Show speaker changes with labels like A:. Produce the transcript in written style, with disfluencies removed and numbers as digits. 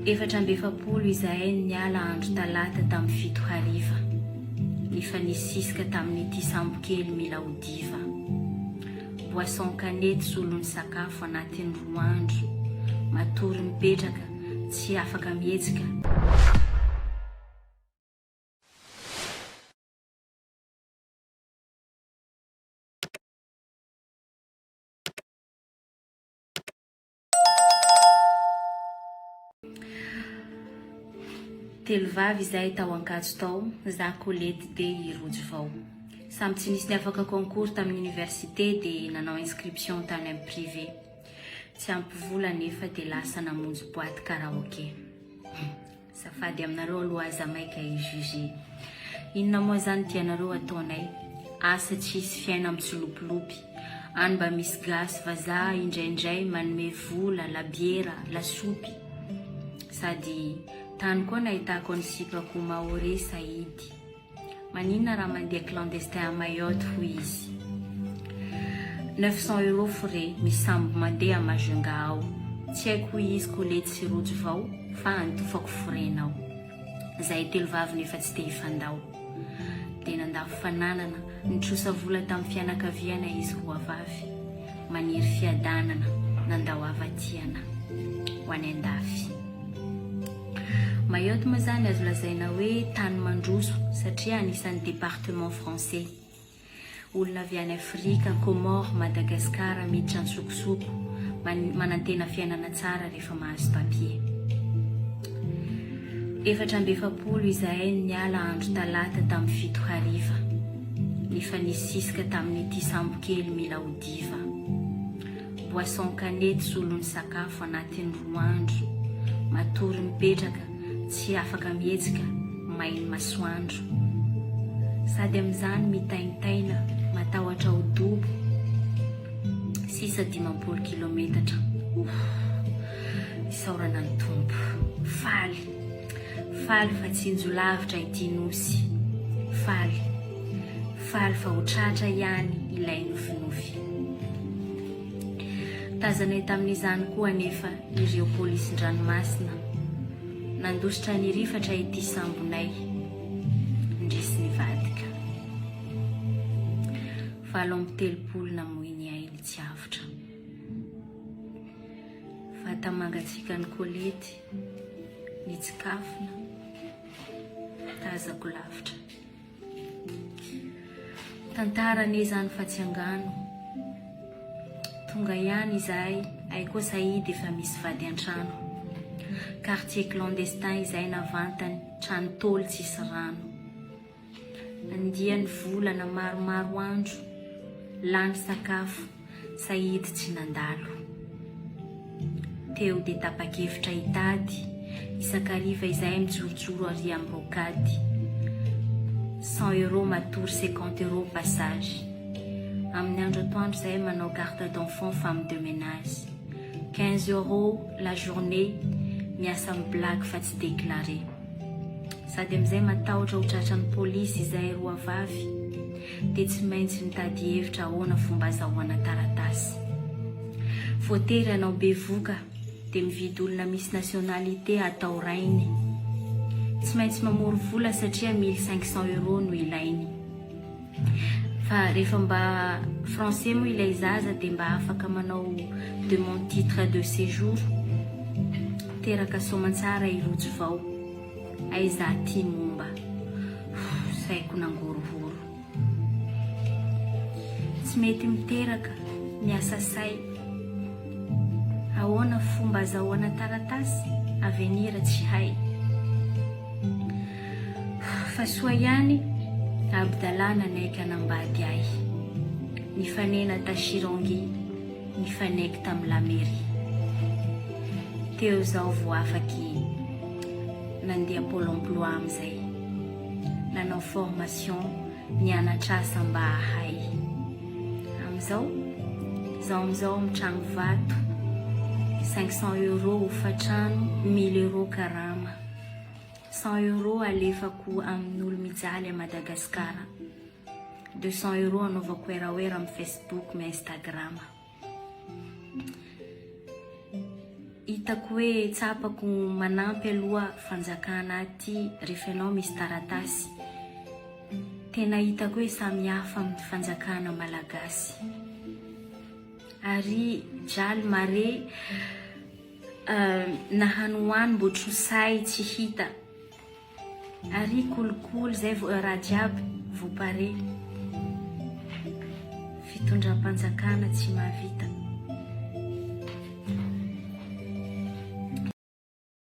A: 420 izahay niala andro talata tamin'ny 7 hariva. Nefa nisisika tamin'ity sambo kely mila ho diva. Boisson kanety solon'ny sakafo anatin'ny 2 andro. Matory mipetraka, tsy afaka mihetsika. Telo vavy izahay tao Ankatso tao, za Colette de Irojo vao. Samby tsy nisy niafaka concours tamin'ny université de nanao inscription tany amin'ny privé. Tsy ampy vola nefa de lasa namonjy boîte karaoké. Safady aminareo aloha aza maika ijuger. Inona moa zany tianareo ataonay? Asa tsisy fiaina mitsolopilopy. Any mba misy gasy vazaha indraindray manome vola, labiera, lasopy. Sady tany koa nahitako ny siprako Maoré Saïdy. Maninona raha mandeha clandestin à Mayotte ho izy. 900 € frais misambo mandeha Majunga ao. Tsy haiko izy Colette sy Rojo vao fa antofako forenao. Zahay telo vavy nefa tsy te hifandao. De nandafo fananana nitrosa vola tamin'ny fianakaviana izy roa vavy. Maniry fiadanana nandao avatiana ho any andafy. Mayotte moa zany azo lazaina hoe tany mandroso satria anisan'ny département français. Olona avy any Afrika, Comore, Madagascar miditra ny sokosoko, manantena fiainana tsara rehefa mahazo papier. 420 izahay niala andro talata tamin'ny 7 hariva. Nefa nisisika tamin'ity sambo kely mila ho diva. Boisson kanety solon'ny sakafo anatin'ny 2 andro. Matory mipetraka, tsy afaka mihetsika, mainy masoandro. Sady amin'izany mitaintaina, matahotra ho dobo. 620 kilometatra. Isaorana ny tompo. Faly fa tsinjo lavitra ity nosy. Faly fa ho tratra ihany ilay nofinofy. Tazanay tamin'izany koa nefa ireo polisin-dranomasina. Nandositra ny rifatra ity sambonay. Ndrisy nivadika. 7 namoiny aily tsy avitra. Vata mangatsika ny Colette, nitsikafona, tazako lavitra. Tantara ne zany fatsiangano. Tonga ihany izahay, aiko Saïdy efa misy vady an-trano. Quartier clandestin izahay navantany, trano tôly tsisy rano. Andiany volana maromaro andro, lany sakafo, Saïdy tsy nandalo. Teo de tapa-kevitra hitady, isakariva izahay mijorojoro ary amin'ny rokady. 100 € matory 50 € passage. Amin'ny andro atoandro izahay manao carte d'enfant femme de ménage. 15 € la journée, miasa amin'ny blague fa tsy déclaré. Sady amin'izay matahotra ho tratran'ny polisy izahay roa vavy. De tsy maintsy mitady hevitra ahoana fomba azahoana taratasy. Voatery anao bevoka de mividy olona misy nationalité atao rainy. Tsy maintsy mamory vola satria 1500 € no ilainy. Fa rehefa mba français moa ilay zaza de mba afaka manao demande titre de séjour. Teraka soamantsara Irojo vao. Aiza ty momba. Saiko nangorohoro. Tsy mety miteraka, miasa say. Ahoana fomba azahoana taratasy, avenir tsy hay. Fa soa ihany, Abdallah nanaiky anambady ahy. Nifanena ta Chirongi, nifanaiky tamin'ny la mairie. Teo zao vo afaky nandeha Pôle emploi amin'izay. Nanao formation, nianatra asa mba ahay. Amizao mitrano vato. 500 € hofatrano, 1000 € karama. 100 € alefako amin'olo mijaly a Madagascar. 200 € anaovako era amin'ny Facebook, Instagram. hitako hoe tsapako manampy aloha fanjakana ty rehefa ianao misy taratasy. Tena hitako hoe samy hafa amin'ny fanjakana malagasy. Ary jaly mare nahanohany mbo trosay tsy hita. Ary kolokolo zay raha jiaby vao pare. Fitondram-panjakana tsy mahavita.